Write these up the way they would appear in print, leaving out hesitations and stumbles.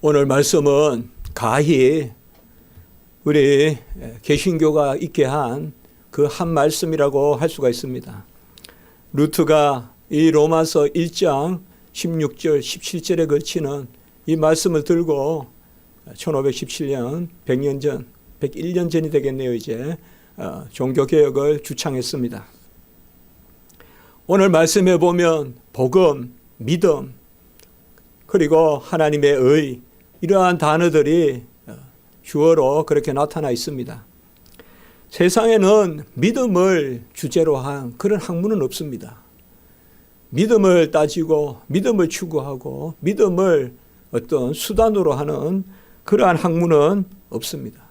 오늘 말씀은 가히 우리 개신교가 있게 한 그 한 말씀이라고 할 수가 있습니다. 루트가 이 로마서 1장 16절, 17절에 걸치는 이 말씀을 들고 1517년, 100년 전, 101년 전이 되겠네요. 이제 종교개혁을 주창했습니다. 오늘 말씀에 보면 복음, 믿음, 그리고 하나님의 의, 이러한 단어들이 주어로 그렇게 나타나 있습니다. 세상에는 믿음을 주제로 한 그런 학문은 없습니다. 믿음을 따지고 믿음을 추구하고 믿음을 어떤 수단으로 하는 그러한 학문은 없습니다.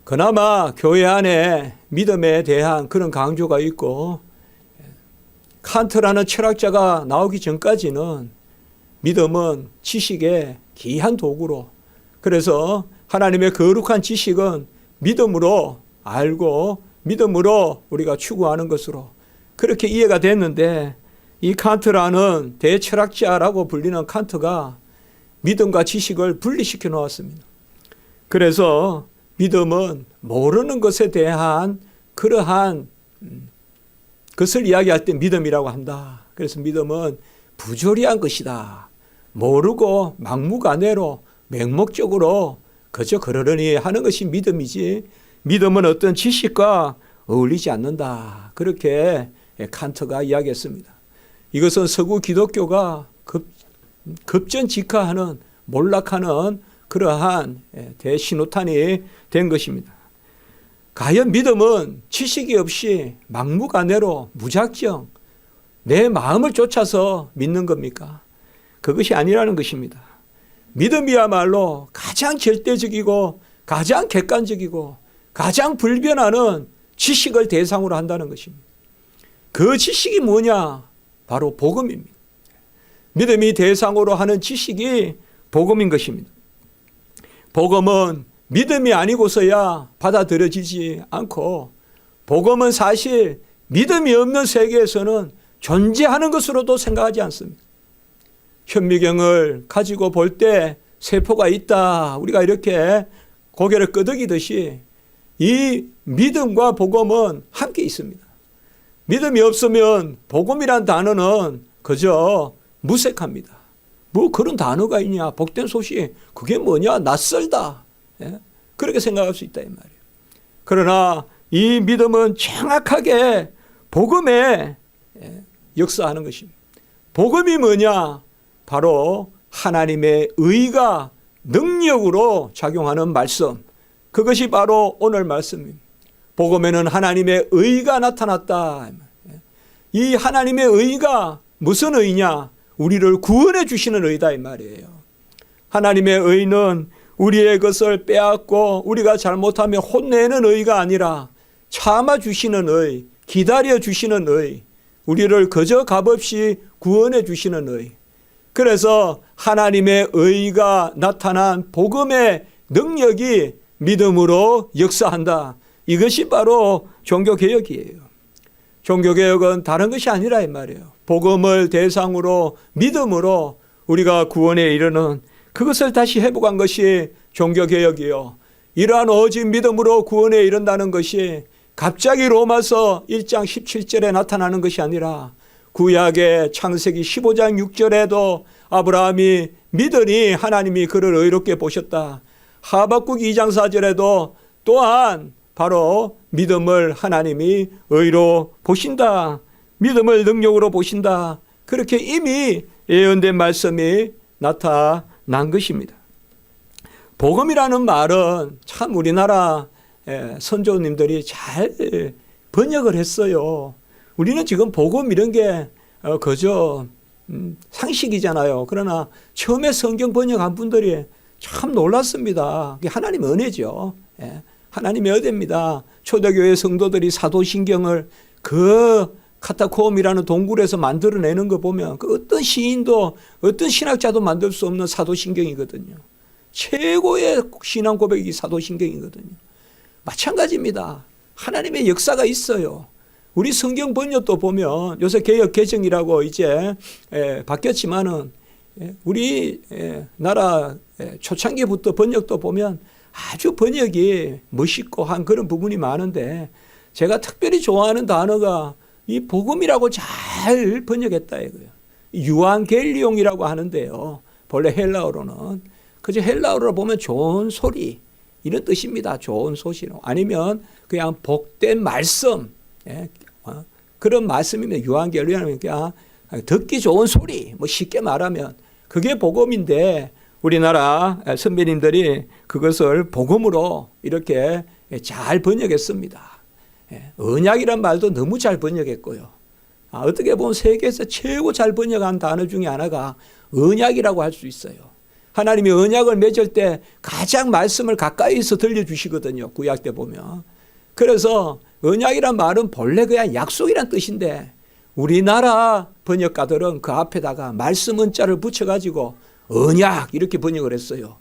그나마 교회 안에 믿음에 대한 그런 강조가 있고, 칸트라는 철학자가 나오기 전까지는 믿음은 지식의 귀한 도구로, 그래서 하나님의 거룩한 지식은 믿음으로 알고 믿음으로 우리가 추구하는 것으로 그렇게 이해가 됐는데, 이 칸트라는 대철학자라고 불리는 칸트가 믿음과 지식을 분리시켜 놓았습니다. 그래서 믿음은 모르는 것에 대한 그러한 것을 이야기할 때 믿음이라고 한다. 그래서 믿음은 부조리한 것이다. 모르고 막무가내로 맹목적으로 그저 그러려니 하는 것이 믿음이지, 믿음은 어떤 지식과 어울리지 않는다. 그렇게 칸트가 이야기했습니다. 이것은 서구 기독교가 급전직하하는 몰락하는 그러한 대신호탄이 된 것입니다. 과연 믿음은 지식이 없이 막무가내로 무작정 내 마음을 쫓아서 믿는 겁니까? 그것이 아니라는 것입니다. 믿음이야말로 가장 절대적이고 가장 객관적이고 가장 불변하는 지식을 대상으로 한다는 것입니다. 그 지식이 뭐냐? 바로 복음입니다. 믿음이 대상으로 하는 지식이 복음인 것입니다. 복음은 믿음이 아니고서야 받아들여지지 않고, 복음은 사실 믿음이 없는 세계에서는 존재하는 것으로도 생각하지 않습니다. 현미경을 가지고 볼 때 세포가 있다, 우리가 이렇게 고개를 끄덕이듯이 이 믿음과 복음은 함께 있습니다. 믿음이 없으면 복음이란 단어는 그저 무색합니다. 뭐 그런 단어가 있냐, 복된 소식, 그게 뭐냐, 낯설다, 그렇게 생각할 수 있다 이 말이에요. 그러나 이 믿음은 정확하게 복음에 역사하는 것입니다. 복음이 뭐냐? 바로 하나님의 의가 능력으로 작용하는 말씀, 그것이 바로 오늘 말씀입니다. 복음에는 하나님의 의가 나타났다. 이 하나님의 의가 무슨 의냐? 우리를 구원해 주시는 의다 이 말이에요. 하나님의 의는 우리의 것을 빼앗고 우리가 잘못하면 혼내는 의가 아니라 참아주시는 의, 기다려주시는 의, 우리를 그저 값없이 구원해 주시는 의. 그래서 하나님의 의가 나타난 복음의 능력이 믿음으로 역사한다. 이것이 바로 종교개혁이에요. 종교개혁은 다른 것이 아니라 이 말이에요. 복음을 대상으로 믿음으로 우리가 구원에 이르는 그것을 다시 회복한 것이 종교개혁이요. 이러한 오직 믿음으로 구원에 이른다는 것이 갑자기 로마서 1장 17절에 나타나는 것이 아니라 구약의 창세기 15장 6절에도 아브라함이 믿으니 하나님이 그를 의롭게 보셨다. 하박국 2장 4절에도 또한 바로 믿음을 하나님이 의로 보신다. 믿음을 능력으로 보신다. 그렇게 이미 예언된 말씀이 나타난 것입니다. 복음이라는 말은 참 우리나라 선조님들이 잘 번역을 했어요. 우리는 지금 복음 이런 게 그저 상식이잖아요. 그러나 처음에 성경 번역한 분들이 참 놀랐습니다. 그게 하나님의 은혜죠. 하나님의 은혜입니다. 초대교회 성도들이 사도신경을 그 카타콤이라는 동굴에서 만들어내는 거 보면 그 어떤 시인도 어떤 신학자도 만들 수 없는 사도신경이거든요. 최고의 신앙 고백이 사도신경이거든요. 마찬가지입니다. 하나님의 역사가 있어요. 우리 성경 번역도 보면 요새 개역 개정이라고 이제 바뀌었지만은 우리 나라 초창기부터 번역도 보면 아주 번역이 멋있고 한 그런 부분이 많은데 제가 특별히 좋아하는 단어가 이 복음이라고 잘 번역했다 이거예요. 유앙겔리옹이라고 하는데요. 본래 헬라어로는 그저 헬라어로 보면 좋은 소리 이런 뜻입니다. 좋은 소식 아니면 그냥 복된 말씀 그런 말씀이면 유앙겔리옹이면 그냥 듣기 좋은 소리 뭐 쉽게 말하면 그게 복음인데 우리나라 선배님들이 그것을 복음으로 이렇게 잘 번역했습니다. 언약이란 말도 너무 잘 번역했고요. 어떻게 보면 세계에서 최고 잘 번역한 단어 중에 하나가 언약이라고 할 수 있어요. 하나님이 언약을 맺을 때 가장 말씀을 가까이서 들려주시거든요. 구약 때 보면. 그래서 언약이란 말은 본래 그냥 약속이란 뜻인데 우리나라 번역가들은 그 앞에다가 말씀 은자를 붙여가지고 언약 이렇게 번역을 했어요.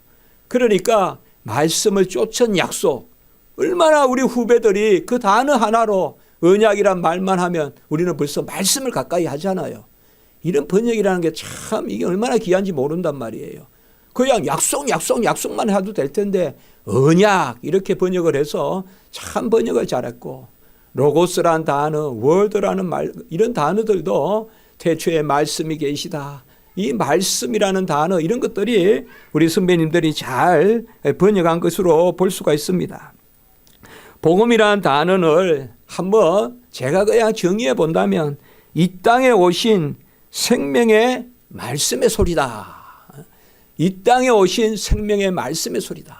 그러니까 말씀을 쫓은 약속. 얼마나 우리 후배들이 그 단어 하나로 언약이란 말만 하면 우리는 벌써 말씀을 가까이 하잖아요. 이런 번역이라는 게 참 이게 얼마나 귀한지 모른단 말이에요. 그냥 약속만 해도 될 텐데 언약 이렇게 번역을 해서 참 번역을 잘했고 로고스라는 단어, 월드라는 말 이런 단어들도 태초에 말씀이 계시다. 이 말씀이라는 단어 이런 것들이 우리 선배님들이 잘 번역한 것으로 볼 수가 있습니다. 복음이라는 단어를 한번 제가 그냥 정의해 본다면 이 땅에 오신 생명의 말씀의 소리다. 이 땅에 오신 생명의 말씀의 소리다.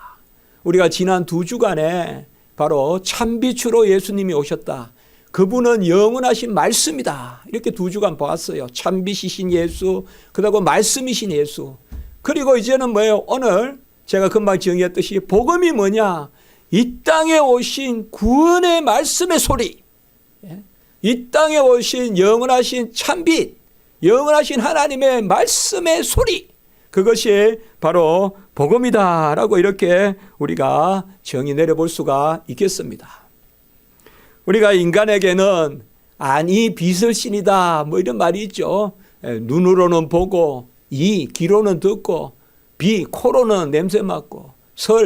우리가 지난 2주간에 바로 참빛으로 예수님이 오셨다. 그분은 영원하신 말씀이다. 이렇게 2주간 보았어요. 참빛이신 예수, 그리고 말씀이신 예수. 그리고 이제는 뭐예요? 오늘 제가 금방 정의했듯이 복음이 뭐냐? 이 땅에 오신 구원의 말씀의 소리, 이 땅에 오신 영원하신 참빛, 영원하신 하나님의 말씀의 소리, 그것이 바로 복음이다라고 이렇게 우리가 정의 내려볼 수가 있겠습니다. 우리가 인간에게는 안이 빛을 신이다 뭐 이런 말이 있죠. 눈으로는 보고 귀로는 듣고 코로는 냄새 맡고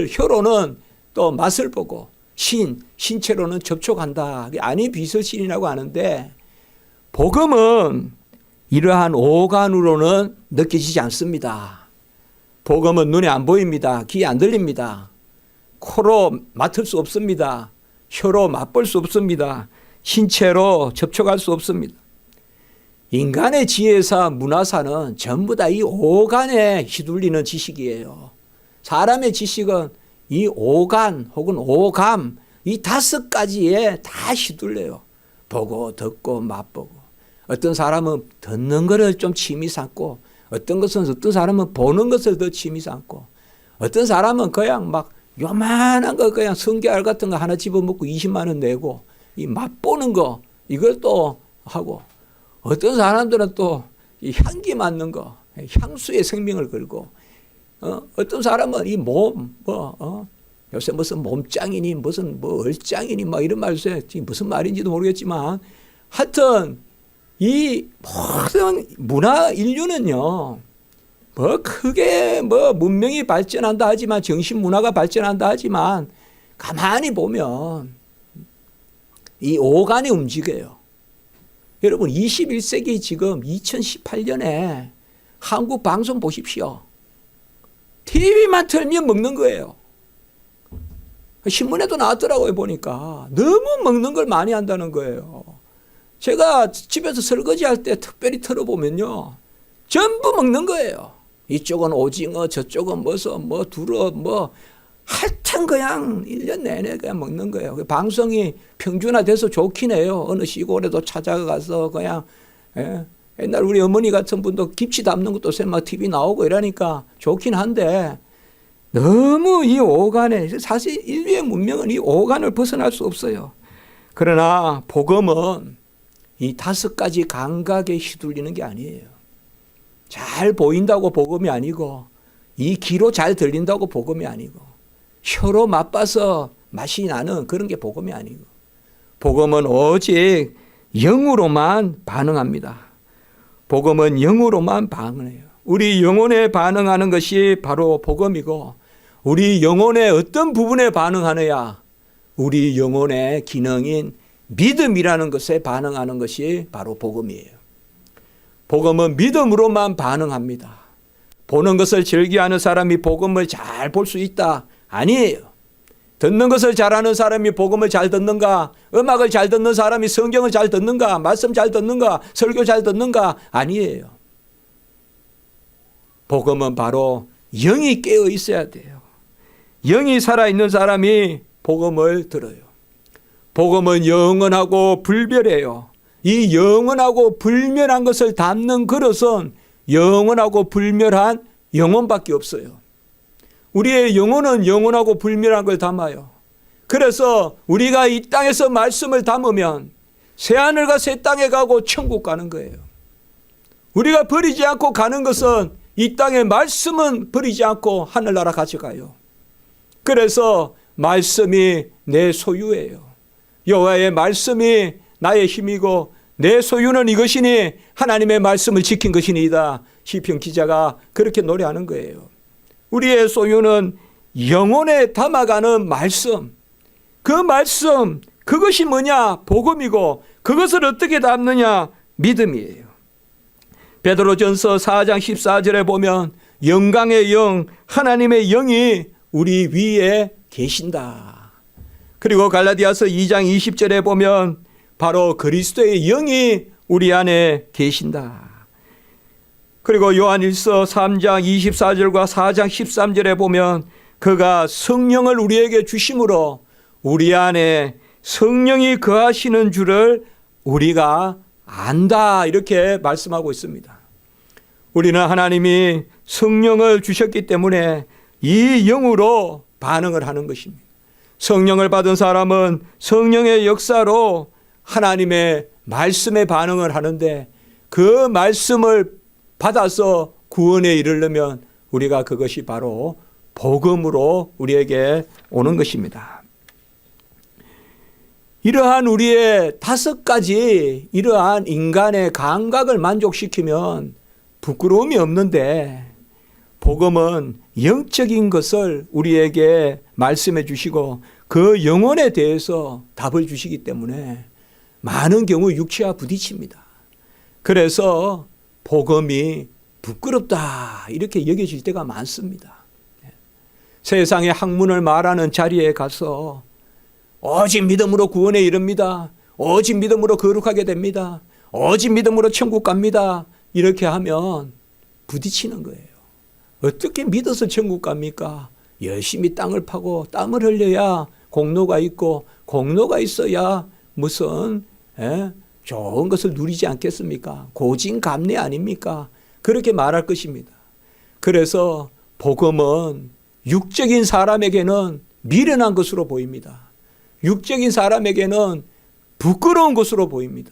혀로는 또 맛을 보고 신체로는 접촉한다. 안이 빛을 신이라고 하는데 복음은 이러한 오간으로는 느껴지지 않습니다. 복음은 눈에 안 보입니다. 귀에 안 들립니다. 코로 맡을 수 없습니다. 혀로 맛볼 수 없습니다. 신체로 접촉할 수 없습니다. 인간의 지혜사, 문화사는 전부 다 이 오간에 휘둘리는 지식이에요. 사람의 지식은 이 오간 혹은 오감 이 5가지에 다 휘둘려요. 보고 듣고 맛보고 어떤 사람은 듣는 것을 좀 취미 삼고 어떤 사람은 보는 것을 더 취미 삼고 어떤 사람은 그냥 막 요만한 거 그냥 성게알 같은 거 하나 집어먹고 20만 원 내고 이 맛보는 거 이걸 또 하고 어떤 사람들은 또 이 향기 맡는 거 향수의 생명을 걸고 어떤 사람은 이 요새 무슨 몸짱이니 무슨 얼짱이니 막 이런 말 써요. 무슨 말인지도 모르겠지만 하여튼 이 모든 문화 인류는요 크게 문명이 발전한다 하지만 정신 문화가 발전한다 하지만 가만히 보면 이 오간이 움직여요. 여러분 21세기 지금 2018년에 한국 방송 보십시오. TV만 틀면 먹는 거예요. 신문에도 나왔더라고요. 보니까 너무 먹는 걸 많이 한다는 거예요. 제가 집에서 설거지할 때 특별히 틀어보면요 전부 먹는 거예요. 이쪽은 오징어 저쪽은 두릅 하여튼 그냥 1년 내내 그냥 먹는 거예요. 방송이 평준화돼서 좋긴 해요. 어느 시골에도 찾아가서 그냥 옛날 우리 어머니 같은 분도 김치 담는 것도 막 TV 나오고 이러니까 좋긴 한데 너무 이 오간에 사실 인류의 문명은 이 오간을 벗어날 수 없어요. 그러나 복음은 이 5가지 감각에 휘둘리는 게 아니에요. 잘 보인다고 복음이 아니고 이 귀로 잘 들린다고 복음이 아니고 혀로 맛봐서 맛이 나는 그런 게 복음이 아니고 복음은 오직 영으로만 반응합니다. 복음은 영으로만 반응해요. 우리 영혼에 반응하는 것이 바로 복음이고, 우리 영혼의 어떤 부분에 반응하느냐? 우리 영혼의 기능인 믿음이라는 것에 반응하는 것이 바로 복음이에요. 복음은 믿음으로만 반응합니다. 보는 것을 즐겨하는 사람이 복음을 잘 볼 수 있다? 아니에요. 듣는 것을 잘하는 사람이 복음을 잘 듣는가? 음악을 잘 듣는 사람이 성경을 잘 듣는가? 말씀 잘 듣는가? 설교 잘 듣는가? 아니에요. 복음은 바로 영이 깨어 있어야 돼요. 영이 살아있는 사람이 복음을 들어요. 복음은 영원하고 불멸해요. 이 영원하고 불멸한 것을 담는 그릇은 영원하고 불멸한 영혼밖에 없어요. 우리의 영혼은 영원하고 불멸한 걸 담아요. 그래서 우리가 이 땅에서 말씀을 담으면 새하늘과 새 땅에 가고 천국 가는 거예요. 우리가 버리지 않고 가는 것은 이 땅의 말씀은 버리지 않고 하늘나라 가져가요. 그래서 말씀이 내 소유예요. 여호와의 말씀이 나의 힘이고 내 소유는 이것이니 하나님의 말씀을 지킨 것이니이다. 시편 기자가 그렇게 노래하는 거예요. 우리의 소유는 영혼에 담아가는 말씀. 그 말씀, 그것이 뭐냐? 복음이고 그것을 어떻게 담느냐? 믿음이에요. 베드로전서 4장 14절에 보면 영광의 영, 하나님의 영이 우리 위에 계신다. 그리고 갈라디아서 2장 20절에 보면 바로 그리스도의 영이 우리 안에 계신다. 그리고 요한일서 3장 24절과 4장 13절에 보면 그가 성령을 우리에게 주심으로 우리 안에 성령이 거하시는 줄을 우리가 안다. 이렇게 말씀하고 있습니다. 우리는 하나님이 성령을 주셨기 때문에 이 영으로 반응을 하는 것입니다. 성령을 받은 사람은 성령의 역사로 하나님의 말씀에 반응을 하는데 그 말씀을 받아서 구원에 이르려면 우리가 그것이 바로 복음으로 우리에게 오는 것입니다. 이러한 우리의 5가지 이러한 인간의 감각을 만족시키면 부끄러움이 없는데 복음은 영적인 것을 우리에게 말씀해 주시고 그 영혼에 대해서 답을 주시기 때문에 많은 경우 육체와 부딪힙니다. 그래서 복음이 부끄럽다 이렇게 여겨질 때가 많습니다. 세상의 학문을 말하는 자리에 가서 오직 믿음으로 구원에 이릅니다. 오직 믿음으로 거룩하게 됩니다. 오직 믿음으로 천국 갑니다. 이렇게 하면 부딪히는 거예요. 어떻게 믿어서 천국 갑니까? 열심히 땅을 파고 땀을 흘려야 공로가 있고 공로가 있어야 무슨 좋은 것을 누리지 않겠습니까? 고진감래 아닙니까? 그렇게 말할 것입니다. 그래서 복음은 육적인 사람에게는 미련한 것으로 보입니다. 육적인 사람에게는 부끄러운 것으로 보입니다.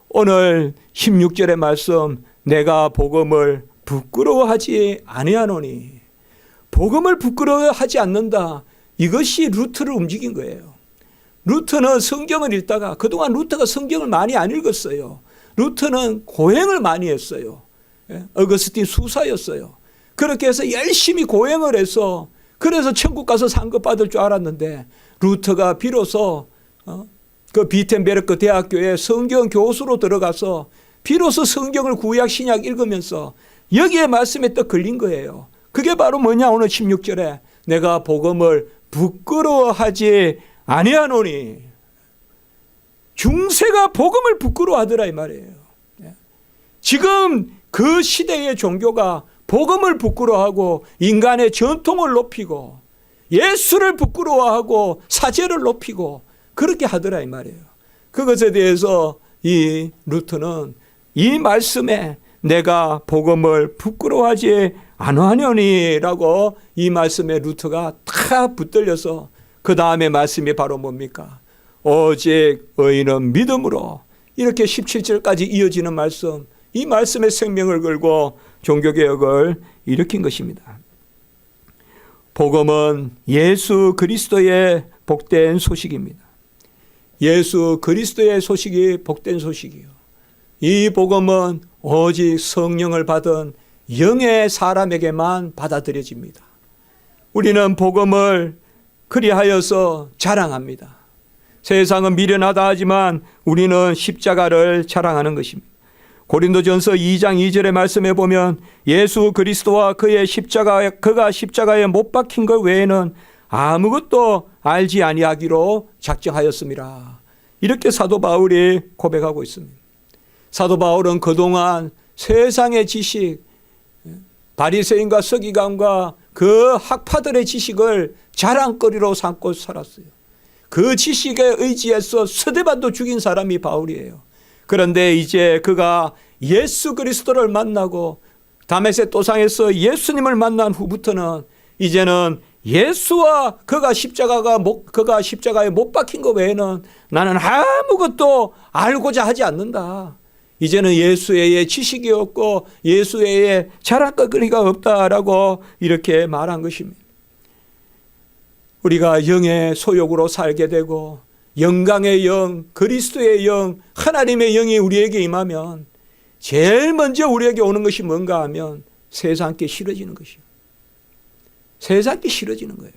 오늘 16절의 말씀, 내가 복음을 부끄러워하지 아니하노니. 복음을 부끄러워하지 않는다. 이것이 루트를 움직인 거예요. 루트는 성경을 읽다가 그동안 루트가 성경을 많이 안 읽었어요. 루트는 고행을 많이 했어요. 어거스틴 수사였어요. 그렇게 해서 열심히 고행을 해서 그래서 천국 가서 상급 받을 줄 알았는데 루트가 비로소 그 비텐베르크 대학교에 성경 교수로 들어가서 비로소 성경을 구약 신약 읽으면서 여기에 말씀에 딱 걸린 거예요. 그게 바로 뭐냐? 오늘 16절에 내가 복음을 부끄러워하지 아니하노니. 중세가 복음을 부끄러워하더라 이 말이에요. 지금 그 시대의 종교가 복음을 부끄러워하고 인간의 전통을 높이고 예수를 부끄러워하고 사제를 높이고 그렇게 하더라 이 말이에요. 그것에 대해서 이 루터는 이 말씀에 내가 복음을 부끄러워하지 아니하노니라고 이 말씀에 루터가 다 붙들려서 그 다음에 말씀이 바로 뭡니까? 오직 의인은 믿음으로. 이렇게 17절까지 이어지는 말씀, 이 말씀에 생명을 걸고 종교개혁을 일으킨 것입니다. 복음은 예수 그리스도의 복된 소식입니다. 예수 그리스도의 소식이 복된 소식이요. 이 복음은 오직 성령을 받은 영의 사람에게만 받아들여집니다. 우리는 복음을 그리하여서 자랑합니다. 세상은 미련하다 하지만 우리는 십자가를 자랑하는 것입니다. 고린도전서 2장 2절의 말씀에 보면 예수 그리스도와 그가 십자가에 못 박힌 것 외에는 아무것도 알지 아니하기로 작정하였습니다. 이렇게 사도 바울이 고백하고 있습니다. 사도 바울은 그동안 세상의 지식, 바리새인과 서기관과 그 학파들의 지식을 자랑거리로 삼고 살았어요. 그 지식에 의지해서 스데반도 죽인 사람이 바울이에요. 그런데 이제 그가 예수 그리스도를 만나고 다메섹 도상에서 예수님을 만난 후부터는 이제는 예수와 그가 십자가에 못 박힌 것 외에는 나는 아무것도 알고자 하지 않는다. 이제는 예수 외에 지식이 없고 예수 외에 자랑거리가 없다라고 이렇게 말한 것입니다. 우리가 영의 소욕으로 살게 되고 영광의 영, 그리스도의 영, 하나님의 영이 우리에게 임하면 제일 먼저 우리에게 오는 것이 뭔가 하면 세상께 싫어지는 것이요. 세상께 싫어지는 거예요.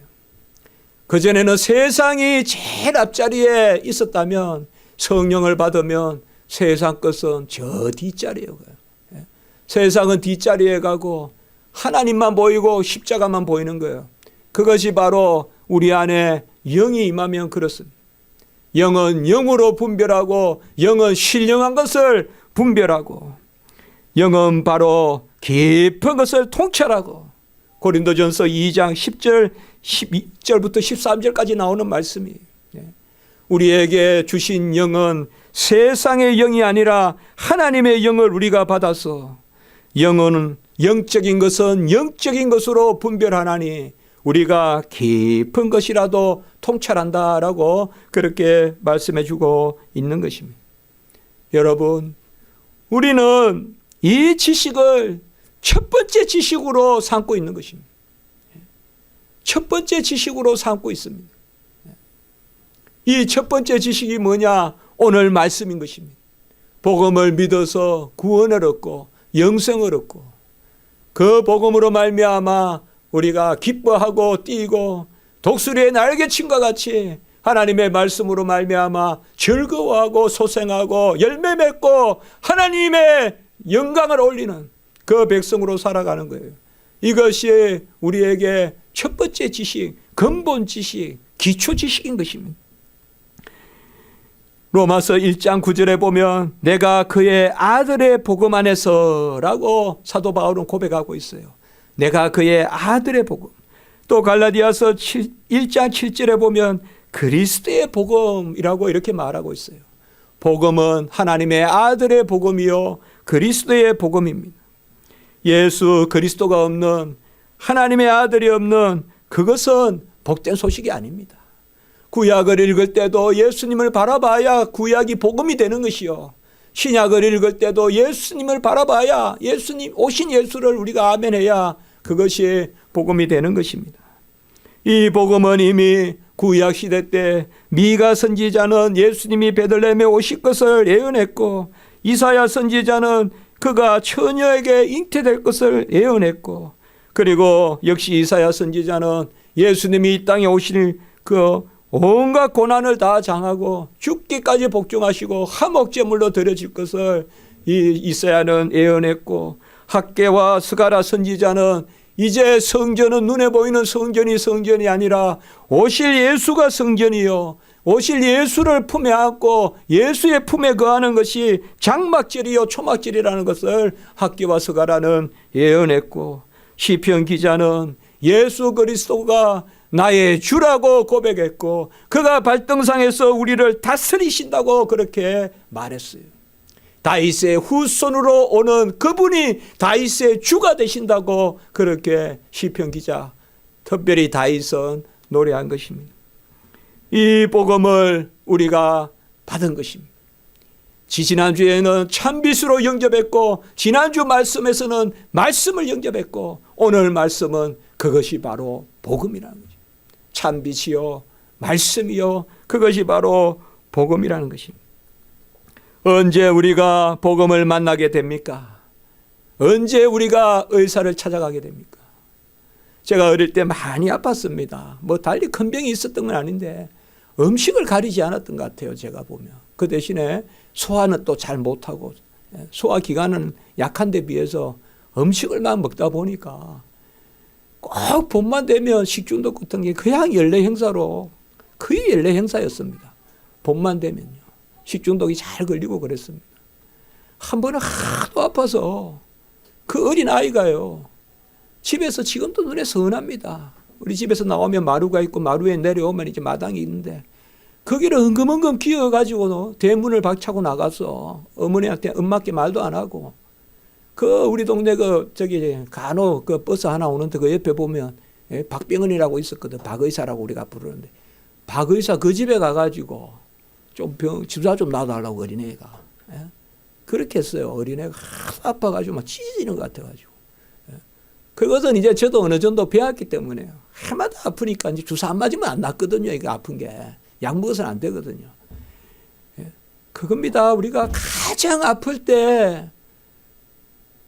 그전에는 세상이 제일 앞자리에 있었다면 성령을 받으면 세상 것은 저 뒷자리에 가요. 세상은 뒷자리에 가고 하나님만 보이고 십자가만 보이는 거예요. 그것이 바로 우리 안에 영이 임하면 그렇습니다. 영은 영으로 분별하고 영은 신령한 것을 분별하고 영은 바로 깊은 것을 통찰하고 고린도전서 2장 10절 12절부터 13절까지 나오는 말씀이에요. 우리에게 주신 영은 세상의 영이 아니라 하나님의 영을 우리가 받아서 영은 영적인 것은 영적인 것으로 분별하나니 우리가 깊은 것이라도 통찰한다라고 그렇게 말씀해 주고 있는 것입니다. 여러분, 우리는 이 지식을 첫 번째 지식으로 삼고 있는 것입니다. 첫 번째 지식으로 삼고 있습니다. 이 첫 번째 지식이 뭐냐? 오늘 말씀인 것입니다. 복음을 믿어서 구원을 얻고 영생을 얻고 그 복음으로 말미암아 우리가 기뻐하고 뛰고 독수리의 날개침과 같이 하나님의 말씀으로 말미암아 즐거워하고 소생하고 열매 맺고 하나님의 영광을 올리는 그 백성으로 살아가는 거예요. 이것이 우리에게 첫 번째 지식, 근본 지식, 기초 지식인 것입니다. 로마서 1장 9절에 보면 내가 그의 아들의 복음 안에서 라고 사도 바울은 고백하고 있어요. 내가 그의 아들의 복음. 또 갈라디아서 1장 7절에 보면 그리스도의 복음이라고 이렇게 말하고 있어요. 복음은 하나님의 아들의 복음이요 그리스도의 복음입니다. 예수 그리스도가 없는 하나님의 아들이 없는 그것은 복된 소식이 아닙니다. 구약을 읽을 때도 예수님을 바라봐야 구약이 복음이 되는 것이요. 신약을 읽을 때도 예수님을 바라봐야 예수님 오신 예수를 우리가 아멘해야 그것이 복음이 되는 것입니다. 이 복음은 이미 구약 시대 때 미가 선지자는 예수님이 베들레헴에 오실 것을 예언했고 이사야 선지자는 그가 처녀에게 잉태될 것을 예언했고 그리고 역시 이사야 선지자는 예수님이 이 땅에 오실 그 온갖 고난을 다 당하고 죽기까지 복종하시고 화목제물로 드려질 것을 이사야는 예언했고 학개와 스가랴 선지자는 이제 성전은 눈에 보이는 성전이 아니라 오실 예수가 성전이요 오실 예수를 품에 안고 예수의 품에 거하는 것이 장막절이요 초막절이라는 것을 학개와 스가랴는 예언했고 시편 기자는 예수 그리스도가 나의 주라고 고백했고 그가 발등상에서 우리를 다스리신다고 그렇게 말했어요. 다윗의 후손으로 오는 그분이 다윗의 주가 되신다고 그렇게 시편 기자 특별히 다윗은 노래한 것입니다. 이 복음을 우리가 받은 것입니다. 지난주에는 참빛으로 영접했고 지난주 말씀에서는 말씀을 영접했고 오늘 말씀은 그것이 바로 복음이라는 거죠. 참빛이요 말씀이요 그것이 바로 복음이라는 것입니다. 언제 우리가 복음을 만나게 됩니까? 언제 우리가 의사를 찾아가게 됩니까? 제가 어릴 때 많이 아팠습니다. 뭐 달리 큰 병이 있었던 건 아닌데 음식을 가리지 않았던 것 같아요. 제가 보면. 그 대신에 소화는 또 잘 못하고 소화기관은 약한 데 비해서 음식을 막 먹다 보니까 꼭 봄만 되면 식중독 같은 게 그냥 연례 행사로 거의 연례 행사였습니다. 봄만 되면요. 식중독이 잘 걸리고 그랬습니다. 한 번은 하도 아파서 그 어린 아이가요. 집에서 지금도 눈에 선합니다. 우리 집에서 나오면 마루가 있고 마루에 내려오면 이제 마당이 있는데 거기를 엉금엉금 기어가지고 대문을 박차고 나가서 어머니한테 엄마께 말도 안 하고 그 우리 동네 간호 그 버스 하나 오는데 그 옆에 보면 박병은이라고 있었거든. 박의사라고 우리가 부르는데 박의사 그 집에 가가지고 좀 주사 좀 놔달라고 어린애가. 그렇게 했어요. 어린애가 하도 아파가지고 막 찢어지는 것 같아가지고. 그것은 이제 저도 어느 정도 배웠기 때문에 해마다 아프니까 이제 주사 안 맞으면 안 낫거든요. 이거 아픈 게. 약 먹어서는 안 되거든요. 그겁니다. 우리가 가장 아플 때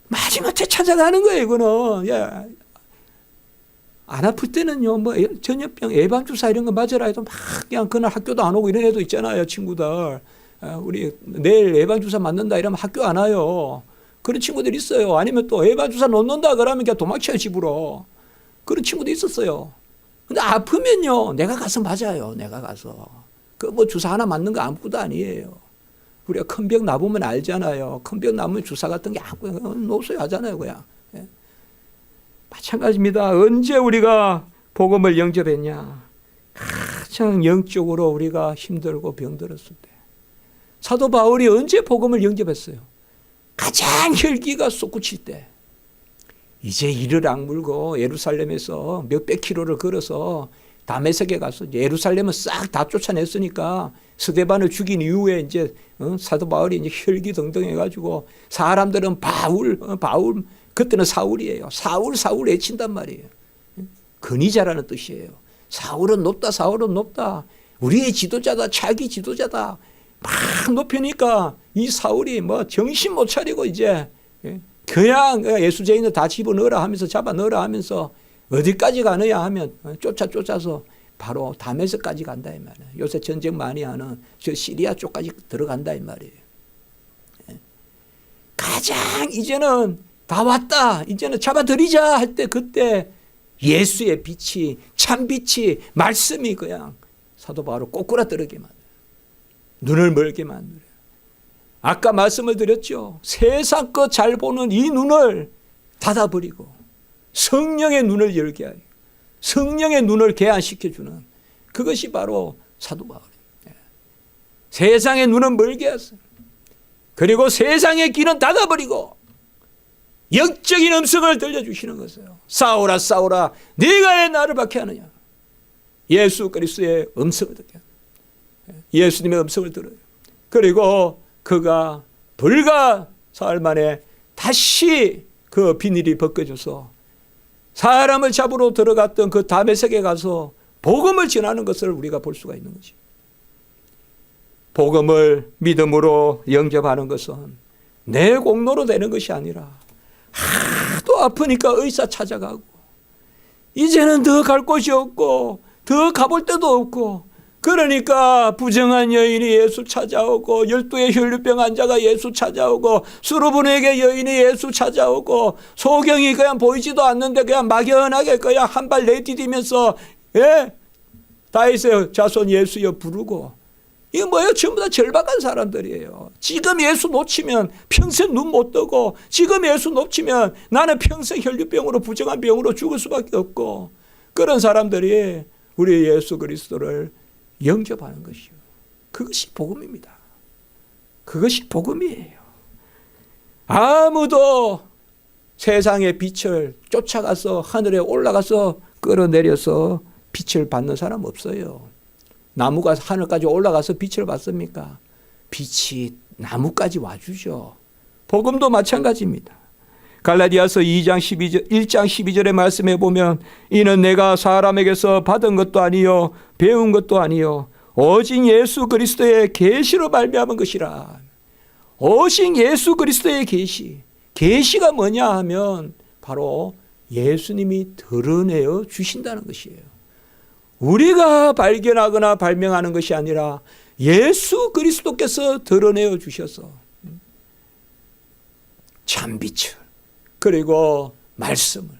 마지막에 찾아가는 거예요. 이거는. 안 아플 때는요. 뭐 전염병 예방주사 이런 거 맞으라 해도 막 그냥 그날 학교도 안 오고 이런 애도 있잖아요. 친구들. 우리 내일 예방주사 맞는다 이러면 학교 안 와요. 그런 친구들 있어요. 아니면 또 예방주사 놓는다 그러면 그냥 도망쳐요. 집으로. 그런 친구도 있었어요. 근데 아프면요. 내가 가서 맞아요. 내가 가서. 그 뭐 주사 하나 맞는 거 아무것도 아니에요. 우리가 큰 병 나보면 알잖아요. 큰 병 나면 주사 같은 게 아무것도 놓으셔야 하잖아요. 그냥. 마찬가지입니다. 언제 우리가 복음을 영접했냐. 가장 영적으로 우리가 힘들고 병들었을 때. 사도 바울이 언제 복음을 영접했어요? 가장 혈기가 솟구칠 때. 이제 이를 악물고 예루살렘에서 몇백 킬로를 걸어서 다메섹에 가서 예루살렘은 싹 다 쫓아냈으니까 스데반을 죽인 이후에 이제 사도 바울이 이제 혈기등등 해가지고 사람들은 바울 그때는 사울이에요. 사울 외친단 말이에요. 근위자라는 뜻이에요. 사울은 높다. 사울은 높다. 우리의 지도자다. 자기 지도자다. 막 높이니까 이 사울이 뭐 정신 못 차리고 이제 그냥 예수 죄인을 다 집어넣으라 하면서 잡아 넣으라 하면서 어디까지 가느냐 하면 쫓아서 바로 다메섹까지 간다 이 말이에요. 요새 전쟁 많이 하는 저 시리아 쪽까지 들어간다 이 말이에요. 가장 이제는 다 왔다. 이제는 잡아들이자 할 때 그때 예수의 빛이 참 빛이 말씀이 그냥 사도 바울을 꼬꾸라뜨리게 만들어요. 눈을 멀게 만들어요. 아까 말씀을 드렸죠. 세상 것 잘 보는 이 눈을 닫아버리고 성령의 눈을 열게 하여 성령의 눈을 개안시켜주는 그것이 바로 사도 바울이에요. 세상의 눈은 멀게 하세요. 그리고 세상의 귀는 닫아버리고 영적인 음성을 들려주시는 것이에요. 싸우라 싸우라 네가 왜 나를 박해하느냐. 예수 그리스도의 음성을 듣게 합니다. 예수님의 음성을 들어요. 그리고 그가 불과 사흘 만에 다시 그 비닐이 벗겨져서 사람을 잡으러 들어갔던 그 다메섹에 가서 복음을 전하는 것을 우리가 볼 수가 있는 거지. 복음을 믿음으로 영접하는 것은 내 공로로 되는 것이 아니라 하도 아프니까 의사 찾아가고 이제는 더 갈 곳이 없고 더 가볼 데도 없고 그러니까 부정한 여인이 예수 찾아오고 12의 혈류병 환자가 예수 찾아오고 수르분에게 여인이 예수 찾아오고 소경이 그냥 보이지도 않는데 그냥 막연하게 그냥 한 발 내디디면서 다윗의 자손 예수여 부르고 이거 뭐예요? 전부 다 절박한 사람들이에요. 지금 예수 놓치면 평생 눈 못 뜨고 지금 예수 놓치면 나는 평생 혈류병으로 부정한 병으로 죽을 수밖에 없고 그런 사람들이 우리 예수 그리스도를 영접하는 것이요. 그것이 복음입니다. 그것이 복음이에요. 아무도 세상의 빛을 쫓아가서 하늘에 올라가서 끌어내려서 빛을 받는 사람 없어요. 나무가 하늘까지 올라가서 빛을 받습니까? 빛이 나무까지 와주죠. 복음도 마찬가지입니다. 갈라디아서 1장 12절의 말씀에 보면 이는 내가 사람에게서 받은 것도 아니요 배운 것도 아니요 오직 예수 그리스도의 계시로 말미암은 것이라. 오직 예수 그리스도의 계시. 계시가 뭐냐 하면 바로 예수님이 드러내어 주신다는 것이에요. 우리가 발견하거나 발명하는 것이 아니라 예수 그리스도께서 드러내어 주셔서 참빛을 그리고 말씀을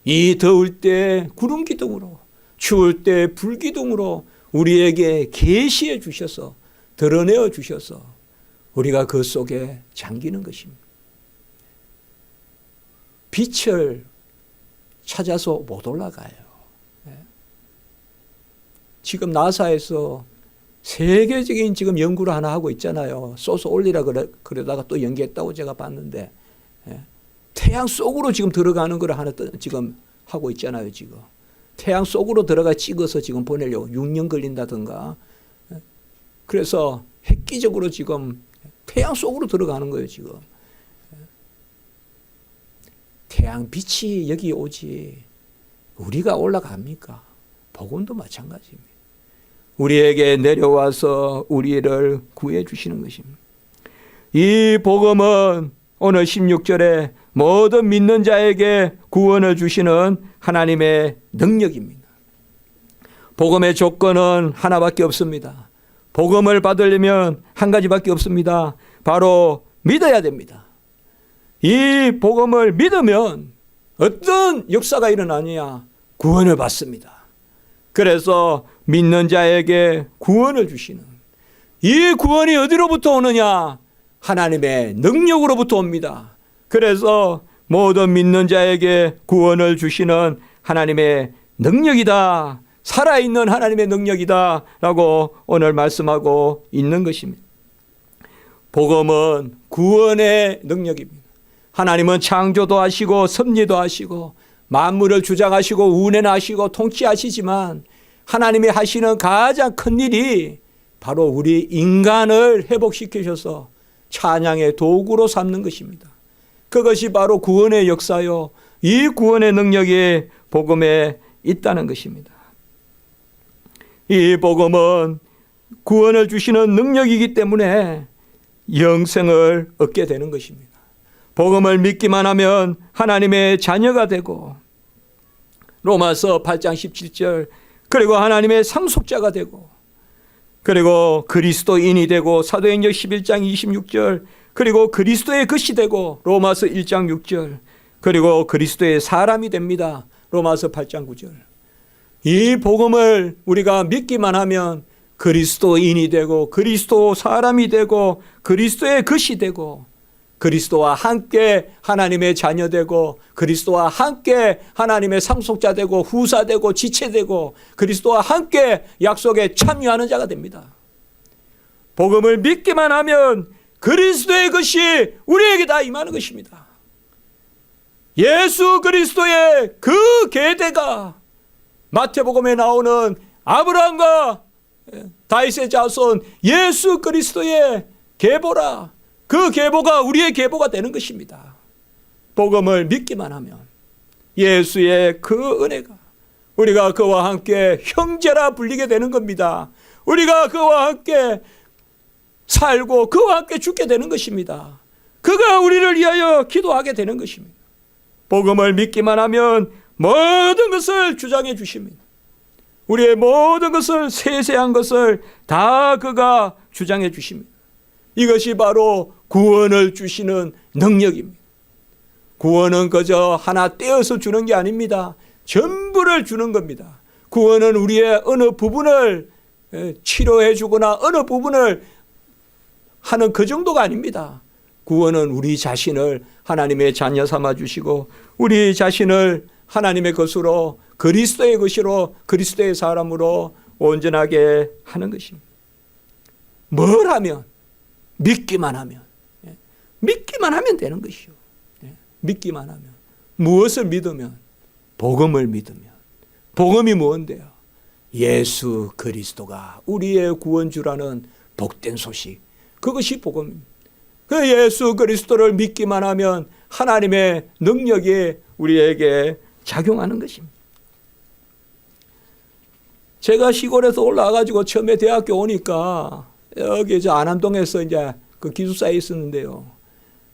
이 더울 때 구름 기둥으로 추울 때 불 기둥으로 우리에게 계시해 주셔서 드러내어 주셔서 우리가 그 속에 잠기는 것입니다. 빛을 찾아서 못 올라가요. 지금 나사에서 세계적인 지금 연구를 하나 하고 있잖아요. 쏘서 올리라 그러다가 또 연기했다고 제가 봤는데, 태양 속으로 지금 들어가는 걸 하나 지금 하고 있잖아요. 지금 태양 속으로 들어가 찍어서 지금 보내려고 6년 걸린다든가. 그래서 획기적으로 지금 태양 속으로 들어가는 거예요. 지금 태양 빛이 여기 오지 우리가 올라갑니까? 복음도 마찬가지입니다. 우리에게 내려와서 우리를 구해 주시는 것입니다. 이 복음은 오늘 16절에 모든 믿는 자에게 구원을 주시는 하나님의 능력입니다. 복음의 조건은 하나밖에 없습니다. 복음을 받으려면 한 가지밖에 없습니다. 바로 믿어야 됩니다. 이 복음을 믿으면 어떤 역사가 일어나느냐? 구원을 받습니다. 그래서 믿는 자에게 구원을 주시는, 이 구원이 어디로부터 오느냐? 하나님의 능력으로부터 옵니다. 그래서 모든 믿는 자에게 구원을 주시는 하나님의 능력이다, 살아있는 하나님의 능력이다 라고 오늘 말씀하고 있는 것입니다. 복음은 구원의 능력입니다. 하나님은 창조도 하시고 섭리도 하시고 만물을 주장하시고 운행하시고 통치하시지만 하나님이 하시는 가장 큰 일이 바로 우리 인간을 회복시키셔서 찬양의 도구로 삼는 것입니다. 그것이 바로 구원의 역사요, 이 구원의 능력이 복음에 있다는 것입니다. 이 복음은 구원을 주시는 능력이기 때문에 영생을 얻게 되는 것입니다. 복음을 믿기만 하면 하나님의 자녀가 되고 로마서 8장 17절 그리고 하나님의 상속자가 되고 그리고 그리스도인이 되고 사도행전 11장 26절 그리고 그리스도의 것이 되고 로마서 1장 6절 그리고 그리스도의 사람이 됩니다. 로마서 8장 9절. 이 복음을 우리가 믿기만 하면 그리스도인이 되고 그리스도 사람이 되고 그리스도의 것이 되고 그리스도와 함께 하나님의 자녀 되고 그리스도와 함께 하나님의 상속자 되고 후사 되고 지체 되고 그리스도와 함께 약속에 참여하는 자가 됩니다. 복음을 믿기만 하면 그리스도의 것이 우리에게 다 임하는 것입니다. 예수 그리스도의 그 계대가 마태복음에 나오는 아브라함과 다윗의 자손 예수 그리스도의 계보라, 그 계보가 우리의 계보가 되는 것입니다. 복음을 믿기만 하면 예수의 그 은혜가 우리가 그와 함께 형제라 불리게 되는 겁니다. 우리가 그와 함께 살고 그와 함께 죽게 되는 것입니다. 그가 우리를 위하여 기도하게 되는 것입니다. 복음을 믿기만 하면 모든 것을 주장해 주십니다. 우리의 모든 것을, 세세한 것을 다 그가 주장해 주십니다. 이것이 바로 구원을 주시는 능력입니다. 구원은 그저 하나 떼어서 주는 게 아닙니다. 전부를 주는 겁니다. 구원은 우리의 어느 부분을 치료해 주거나 어느 부분을 하는 그 정도가 아닙니다. 구원은 우리 자신을 하나님의 자녀 삼아 주시고 우리 자신을 하나님의 것으로 그리스도의 것으로 그리스도의 사람으로 온전하게 하는 것입니다. 뭘 하면? 믿기만 하면. 믿기만 하면 되는 것이요. 믿기만 하면. 무엇을 믿으면? 복음을 믿으면. 복음이 뭔데요? 예수 그리스도가 우리의 구원주라는 복된 소식. 그것이 복음입니다. 그 예수 그리스도를 믿기만 하면 하나님의 능력이 우리에게 작용하는 것입니다. 제가 시골에서 올라와가지고 처음에 대학교 오니까 여기 저 안암동에서 이제 그 기숙사에 있었는데요.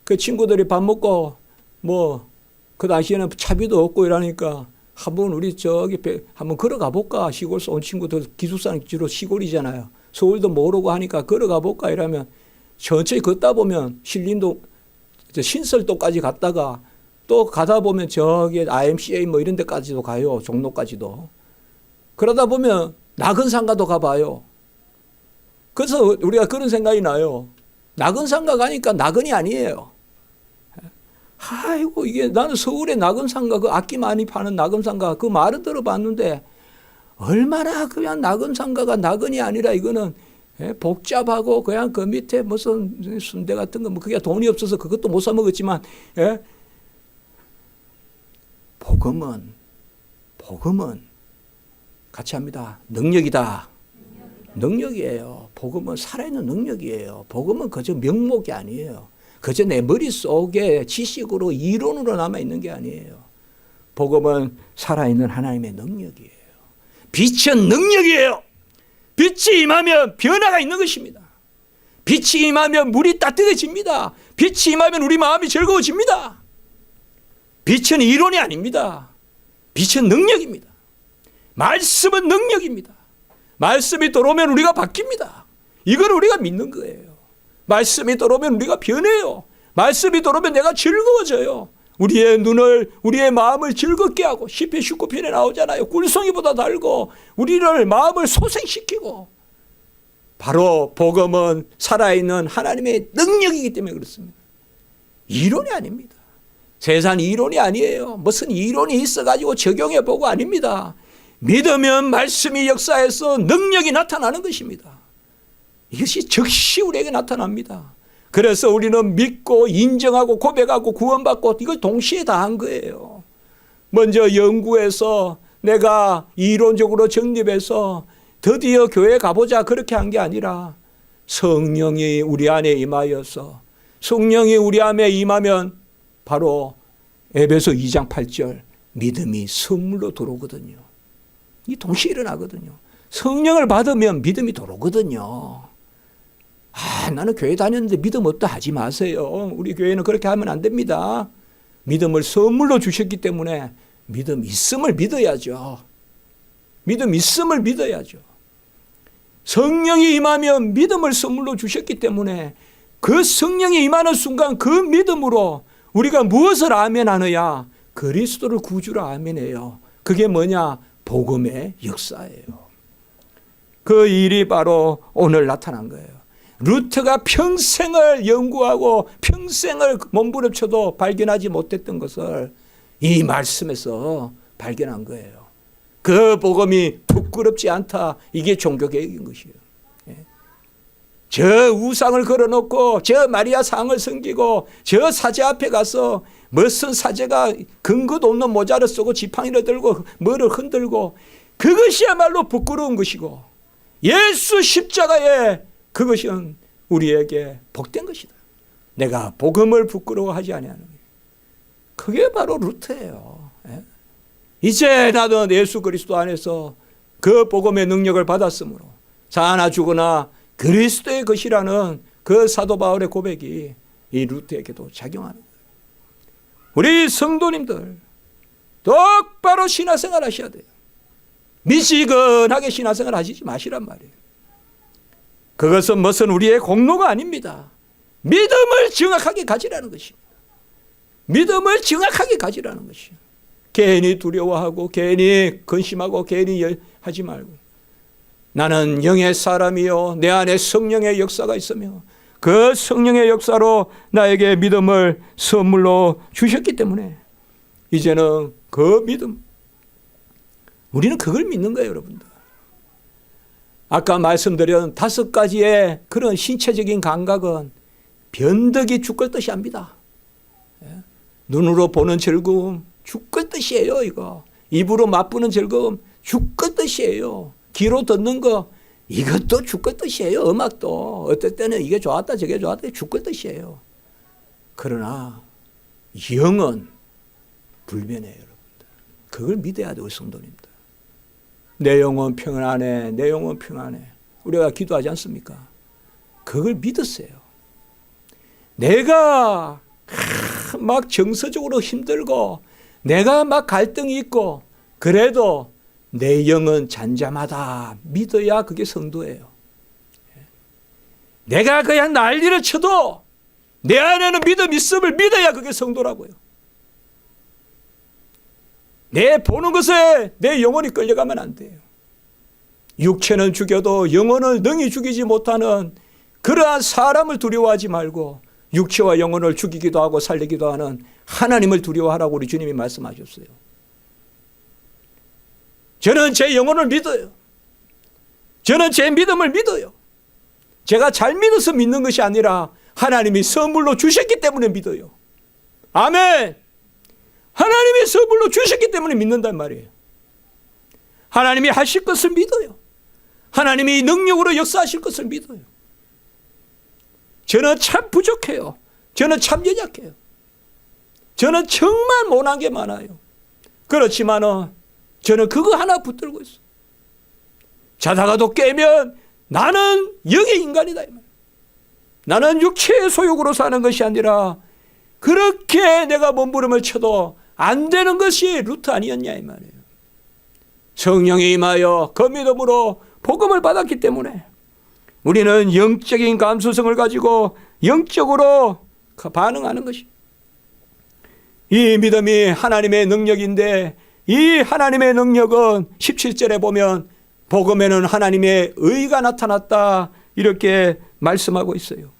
그 친구들이 밥 먹고 뭐 그 당시에는 차비도 없고 이러니까 한번 우리 저기 한번 걸어가 볼까, 시골 온 친구들 기숙사는 주로 시골이잖아요. 서울도 모르고 하니까 걸어가 볼까 이러면 천천히 걷다 보면 신림도 신설도까지 갔다가 또 가다 보면 저기 IMCA 뭐 이런 데까지도 가요. 종로까지도. 그러다 보면 낙은상가도 가봐요. 그래서 우리가 그런 생각이 나요. 낙은상가 가니까 낙은이 아니에요. 아이고, 이게 나는 서울에 낙은상가, 그 악기 많이 파는 낙은상가, 그 말은 들어봤는데 얼마나 그냥 낙은상가가 낙은이 아니라 이거는 복잡하고 그냥 그 밑에 무슨 순대 같은 거, 뭐 그게 돈이 없어서 그것도 못 사 먹었지만, 복음은 같이 합니다. 능력이다. 능력이에요. 복음은 살아있는 능력이에요. 복음은 그저 명목이 아니에요. 그저 내 머릿속에 지식으로 이론으로 남아있는 게 아니에요. 복음은 살아있는 하나님의 능력이에요. 빛은 능력이에요. 빛이 임하면 변화가 있는 것입니다. 빛이 임하면 물이 따뜻해집니다. 빛이 임하면 우리 마음이 즐거워집니다. 빛은 이론이 아닙니다. 빛은 능력입니다. 말씀은 능력입니다. 말씀이 들어오면 우리가 바뀝니다. 이걸 우리가 믿는 거예요. 말씀이 들어오면 우리가 변해요. 말씀이 들어오면 내가 즐거워져요. 우리의 눈을, 우리의 마음을 즐겁게 하고, 시편 19편에 나오잖아요. 꿀송이보다 달고 우리를 마음을 소생시키고. 바로 복음은 살아있는 하나님의 능력이기 때문에 그렇습니다. 이론이 아닙니다. 세상 이론이 아니에요. 무슨 이론이 있어가지고 적용해보고 아닙니다. 믿으면 말씀이 역사해서 능력이 나타나는 것입니다. 이것이 즉시 우리에게 나타납니다. 그래서 우리는 믿고 인정하고 고백하고 구원받고 이걸 동시에 다 한 거예요. 먼저 연구해서 내가 이론적으로 정립해서 드디어 교회 가보자 그렇게 한 게 아니라 성령이 우리 안에 임하여서, 성령이 우리 안에 임하면 바로 에베소 2장 8절 믿음이 선물로 들어오거든요. 이 동시에 일어나거든요. 성령을 받으면 믿음이 들어오거든요. 나는 교회 다녔는데 믿음 없다 하지 마세요. 우리 교회는 그렇게 하면 안 됩니다. 믿음을 선물로 주셨기 때문에 믿음 있음을 믿어야죠. 믿음 있음을 믿어야죠. 성령이 임하면 믿음을 선물로 주셨기 때문에 그 성령이 임하는 순간 그 믿음으로 우리가 무엇을 아멘하느냐? 그리스도를 구주로 아멘해요. 그게 뭐냐? 복음의 역사예요. 그 일이 바로 오늘 나타난 거예요. 루터가 평생을 연구하고 평생을 몸부림쳐도 발견하지 못했던 것을 이 말씀에서 발견한 거예요. 그 복음이 부끄럽지 않다. 이게 종교개혁인 것이에요. 저 우상을 걸어놓고 저 마리아 상을 섬기고 저 사제 앞에 가서 무슨 사제가 근거도 없는 모자를 쓰고 지팡이를 들고 뭐를 흔들고, 그것이야말로 부끄러운 것이고 예수 십자가에 그것은 우리에게 복된 것이다. 내가 복음을 부끄러워하지 아니하는 거예요. 그게 바로 루터예요. 이제 나는 예수 그리스도 안에서 그 복음의 능력을 받았으므로 사나 죽으나 그리스도의 것이라는 그 사도 바울의 고백이 이 루터에게도 작용하는 거예요. 우리 성도님들 똑바로 신앙생활 하셔야 돼요. 미지근하게 신앙생활 하시지 마시란 말이에요. 그것은 무슨 우리의 공로가 아닙니다. 믿음을 정확하게 가지라는 것입니다. 믿음을 정확하게 가지라는 것이에요. 괜히 두려워하고 괜히 근심하고 괜히 하지 말고, 나는 영의 사람이요 내 안에 성령의 역사가 있으며 그 성령의 역사로 나에게 믿음을 선물로 주셨기 때문에 이제는 그 믿음, 우리는 그걸 믿는 거예요. 여러분들, 아까 말씀드린 5가지의 그런 신체적인 감각은 변덕이 죽을 듯이 합니다. 눈으로 보는 즐거움 죽을 듯이에요. 이거 입으로 맛보는 즐거움 죽을 듯이에요. 귀로 듣는 거 이것도 죽을 듯이에요. 음악도 어떨 때는 이게 좋았다 저게 좋았다 죽을 듯이에요. 그러나 영은 불변해요. 여러분들, 그걸 믿어야 돼요. 성도님들, 내 영혼 평안해, 내 영혼 평안해, 우리가 기도하지 않습니까? 그걸 믿으세요. 내가 막 정서적으로 힘들고 내가 막 갈등이 있고 그래도 내 영은 잠잠하다 믿어야 그게 성도예요. 내가 그냥 난리를 쳐도 내 안에는 믿음 있음을 믿어야 그게 성도라고요. 내 보는 것에 내 영혼이 끌려가면 안 돼요. 육체는 죽여도 영혼을 능히 죽이지 못하는 그러한 사람을 두려워하지 말고 육체와 영혼을 죽이기도 하고 살리기도 하는 하나님을 두려워하라고 우리 주님이 말씀하셨어요. 저는 제 영혼을 믿어요. 저는 제 믿음을 믿어요. 제가 잘 믿어서 믿는 것이 아니라 하나님이 선물로 주셨기 때문에 믿어요. 아멘. 하나님이 선물로 주셨기 때문에 믿는단 말이에요. 하나님이 하실 것을 믿어요. 하나님이 능력으로 역사하실 것을 믿어요. 저는 참 부족해요. 저는 참 연약해요. 저는 정말 못한 게 많아요. 그렇지만 저는 그거 하나 붙들고 있어요. 자다가도 깨면 나는 영의 인간이다. 나는 육체의 소욕으로 사는 것이 아니라 그렇게 내가 몸부림을 쳐도 안 되는 것이 루트 아니었냐 이 말이에요. 성령이 임하여 그 믿음으로 복음을 받았기 때문에 우리는 영적인 감수성을 가지고 영적으로 반응하는 것이, 이 믿음이 하나님의 능력인데 이 하나님의 능력은 17절에 보면 복음에는 하나님의 의가 나타났다 이렇게 말씀하고 있어요.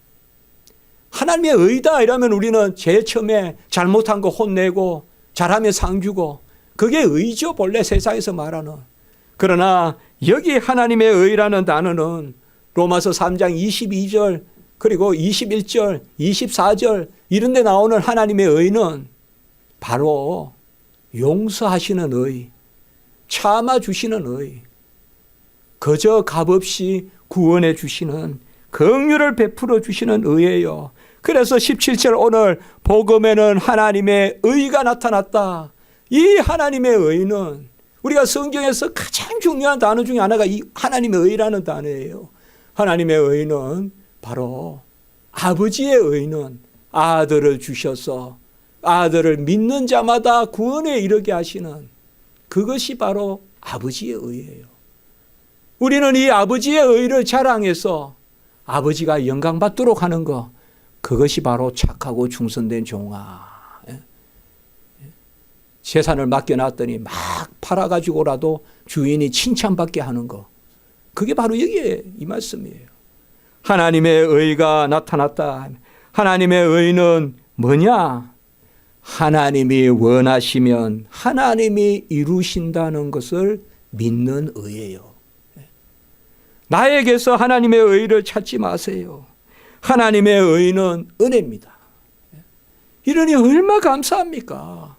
하나님의 의다 이러면 우리는 제일 처음에 잘못한 거 혼내고 잘하면 상 주고 그게 의죠, 본래 세상에서 말하는. 그러나 여기 하나님의 의라는 단어는 로마서 3장 22절 그리고 21절 24절 이런 데 나오는 하나님의 의는 바로 용서하시는 의, 참아주시는 의, 그저 값없이 구원해 주시는, 긍휼을 베풀어 주시는 의예요. 그래서 17절 오늘 복음에는 하나님의 의가 나타났다. 이 하나님의 의는 우리가 성경에서 가장 중요한 단어 중에 하나가 이 하나님의 의라는 단어예요. 하나님의 의는 바로 아버지의 의는 아들을 주셔서 아들을 믿는 자마다 구원에 이르게 하시는, 그것이 바로 아버지의 의예요. 우리는 이 아버지의 의를 자랑해서 아버지가 영광 받도록 하는 것, 그것이 바로 착하고 충성된 종아. 재산을 맡겨놨더니 막 팔아가지고라도 주인이 칭찬받게 하는 것, 그게 바로 여기에 이 말씀이에요. 하나님의 의가 나타났다. 하나님의 의는 뭐냐? 하나님이 원하시면 하나님이 이루신다는 것을 믿는 의예요. 나에게서 하나님의 의를 찾지 마세요. 하나님의 의는 은혜입니다. 이러니 얼마나 감사합니까?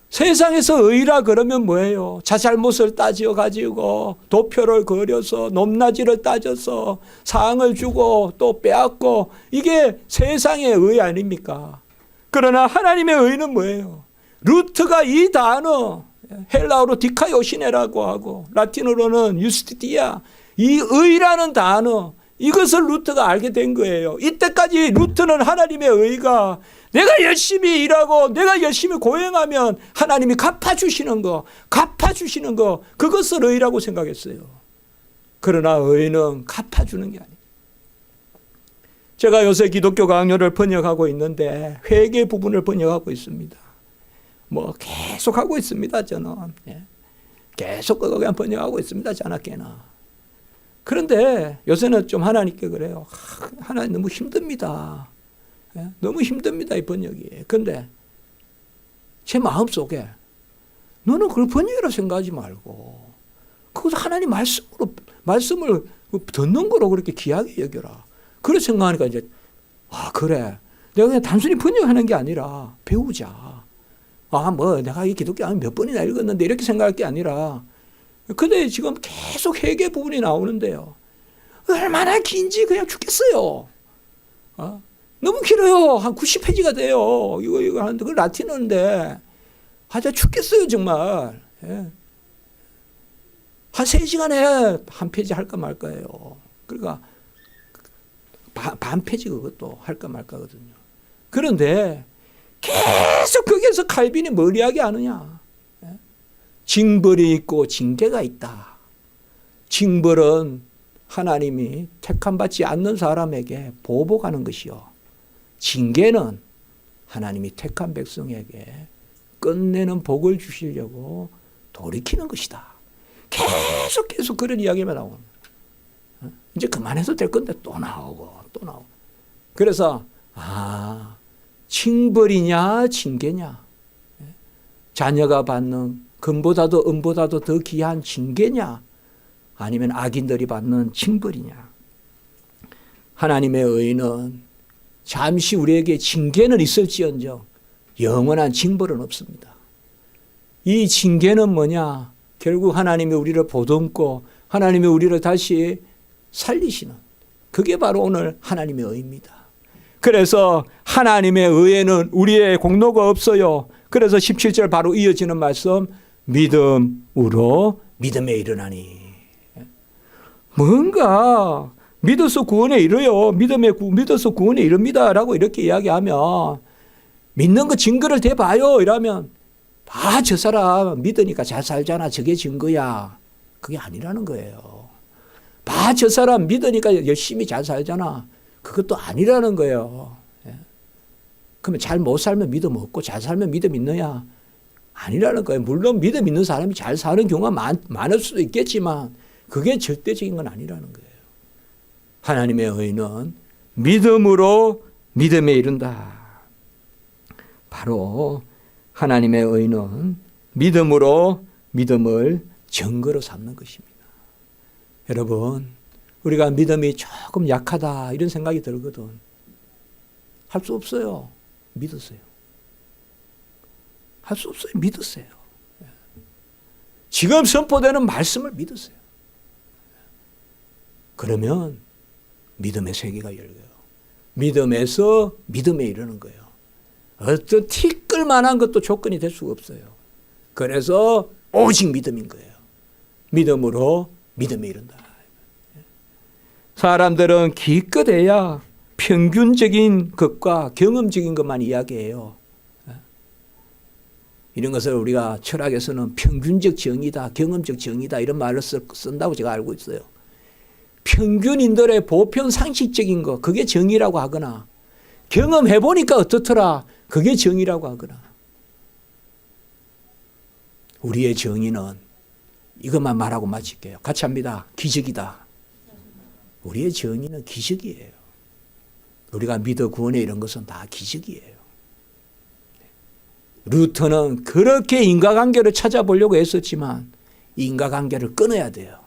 세상에서 의라 그러면 뭐예요? 자잘못을 따져 가지고 도표를 그려서 높낮이를 따져서 상을 주고 또 빼앗고, 이게 세상의 의 아닙니까? 그러나 하나님의 의는 뭐예요? 루트가 이 단어, 헬라어로 디카요시네라고 하고 라틴어로는 유스티티아, 이 의라는 단어, 이것을 루트가 알게 된 거예요. 이때까지 루트는 하나님의 의가 내가 열심히 일하고 내가 열심히 고행하면 하나님이 갚아주시는 거, 그것을 의라고 생각했어요. 그러나 의는 갚아주는 게 아니에요. 제가 요새 기독교 강요를 번역하고 있는데 회개 부분을 번역하고 있습니다. 뭐 계속 하고 있습니다, 저는. 계속 그냥 번역하고 있습니다, 자나깨나. 그런데 요새는 좀 하나님께 그래요. 하나님 너무 힘듭니다. 너무 힘듭니다, 이 번역이. 그런데 제 마음속에 너는 그걸 번역이라고 생각하지 말고 그것도 하나님 말씀을 듣는 거로 그렇게 귀하게 여겨라. 그래 생각하니까 이제 그래. 내가 그냥 단순히 번역하는 게 아니라 배우자. 뭐 내가 이 기독교 몇 번이나 읽었는데 이렇게 생각할 게 아니라, 근데 지금 계속 회개 부분이 나오는데요. 얼마나 긴지 그냥 죽겠어요. 너무 길어요. 한 90페이지가 돼요. 이거 하는데, 그 라틴어인데. 진짜 죽겠어요, 정말. 한 3시간에 한 페이지 할까 말까예요. 그러니까 반 페이지 그것도 할까 말까거든요. 그런데 계속 거기에서 칼빈이 뭘 이야기하느냐. 징벌이 있고 징계가 있다. 징벌은 하나님이 택함받지 않는 사람에게 보복하는 것이요. 징계는 하나님이 택한 백성에게 끝내는 복을 주시려고 돌이키는 것이다. 계속 그런 이야기만 나오는 거예요. 이제 그만해도 될 건데 또 나오고 또 나오고. 그래서 징벌이냐 징계냐. 자녀가 받는 금보다도 은보다도 더 귀한 징계냐 아니면 악인들이 받는 징벌이냐. 하나님의 의는 잠시 우리에게 징계는 있을지언정 영원한 징벌은 없습니다. 이 징계는 뭐냐? 결국 하나님이 우리를 보듬고 하나님이 우리를 다시 살리시는, 그게 바로 오늘 하나님의 의입니다. 그래서 하나님의 의에는 우리의 공로가 없어요. 그래서 17절 바로 이어지는 말씀, 믿음으로 믿음에 이르나니. 뭔가 믿어서 구원에 이르요. 믿어서 구원에 이릅니다. 라고 이렇게 이야기하면 믿는 거 증거를 대봐요. 이러면 저 사람 믿으니까 잘 살잖아. 저게 증거야. 그게 아니라는 거예요. 저 사람 믿으니까 열심히 잘 살잖아. 그것도 아니라는 거예요. 그러면 잘 못 살면 믿음 없고 잘 살면 믿음 있느냐? 아니라는 거예요. 물론 믿음 있는 사람이 잘 사는 경우가 많을 수도 있겠지만 그게 절대적인 건 아니라는 거예요. 하나님의 의는 믿음으로 믿음에 이른다. 바로 하나님의 의는 믿음으로 믿음을 증거로 삼는 것입니다. 여러분, 우리가 믿음이 조금 약하다 이런 생각이 들거든. 할 수 없어요. 믿으세요. 할 수 없어요. 믿으세요. 지금 선포되는 말씀을 믿으세요. 그러면 믿음의 세계가 열려요. 믿음에서 믿음에 이르는 거예요. 어떤 티끌 만한 것도 조건이 될 수가 없어요. 그래서 오직 믿음인 거예요. 믿음으로 믿음에 이른다. 사람들은 기껏해야 평균적인 것과 경험적인 것만 이야기해요. 이런 것을 우리가 철학에서는 평균적 정의다, 경험적 정의다 이런 말을 쓴다고 제가 알고 있어요. 평균인들의 보편 상식적인 것, 그게 정의라고 하거나 경험해보니까 어떻더라, 그게 정의라고 하거나. 우리의 정의는 이것만 말하고 마칠게요. 같이 합니다. 기적이다. 우리의 정의는 기적이에요. 우리가 믿어 구원에 이런 것은 다 기적이에요. 루터는 그렇게 인과관계를 찾아보려고 했었지만 인과관계를 끊어야 돼요.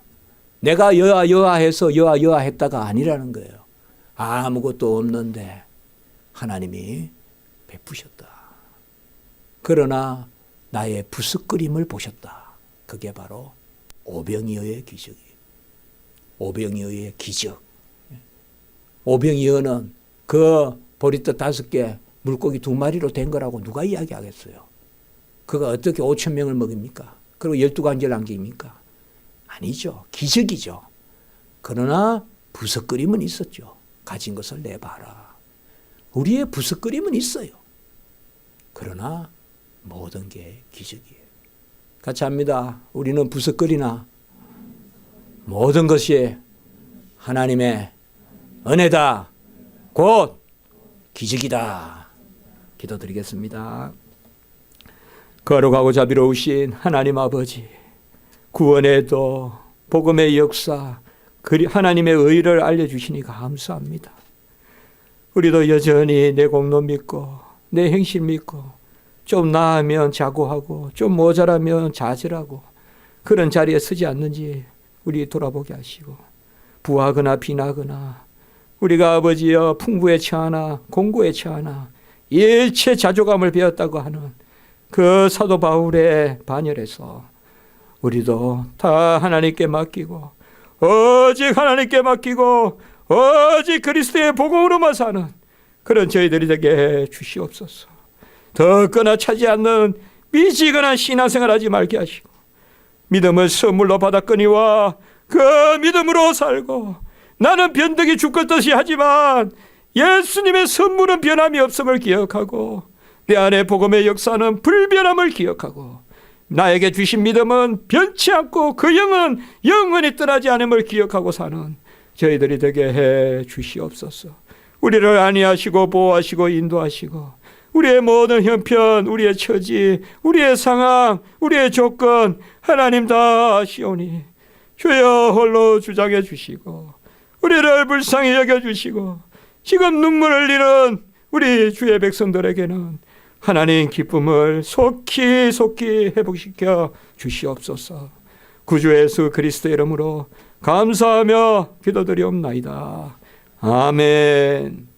내가 여하해서 여하했다가 아니라는 거예요. 아무것도 없는데 하나님이 베푸셨다. 그러나 나의 부스끄림을 보셨다. 그게 바로 오병이어의 기적이에요. 오병이어의 기적. 오병이어는 그 보리떡 5개, 물고기 2마리로 된 거라고 누가 이야기하겠어요? 그가 어떻게 5,000명을 먹입니까? 그리고 12관절 안깁니까? 아니죠. 기적이죠. 그러나 부스끄림은 있었죠. 가진 것을 내봐라. 우리의 부스끄림은 있어요. 그러나 모든 게 기적이에요. 같이 합니다. 우리는 부스끄리나 모든 것이 하나님의 은혜다. 곧 기적이다. 기도드리겠습니다. 거룩하고 자비로우신 하나님 아버지, 구원의 도, 복음의 역사, 하나님의 의를 알려주시니 감사합니다. 우리도 여전히 내 공로 믿고 내 행실 믿고 좀 나으면 자고하고 좀 모자라면 좌절하고 그런 자리에 서지 않는지 우리 돌아보게 하시고, 부하거나 빈하거나 우리가 아버지여 풍부에 처하나 공고에 처하나 일체 자조감을 배웠다고 하는 그 사도 바울의 반열에서 우리도 다 하나님께 맡기고 오직 하나님께 맡기고 오직 그리스도의 복음으로만 사는 그런 저희들이 되게 주시옵소서. 더 거나 차지 않는 미지근한 신앙생활 하지 말게 하시고 믿음을 선물로 받았거니와 그 믿음으로 살고 나는 변덕이 죽을 듯이 하지만 예수님의 선물은 변함이 없음을 기억하고 내 안에 복음의 역사는 불변함을 기억하고 나에게 주신 믿음은 변치 않고 그 영은 영원히 떠나지 않음을 기억하고 사는 저희들이 되게 해 주시옵소서. 우리를 안위하시고 보호하시고 인도하시고 우리의 모든 형편, 우리의 처지, 우리의 상황, 우리의 조건 하나님 다 아시오니 주여 홀로 주장해 주시고 우리를 불쌍히 여겨주시고 지금 눈물 흘리는 우리 주의 백성들에게는 하나님 기쁨을 속히 회복시켜 주시옵소서. 구주 예수 그리스도의 이름으로 감사하며 기도드리옵나이다. 아멘.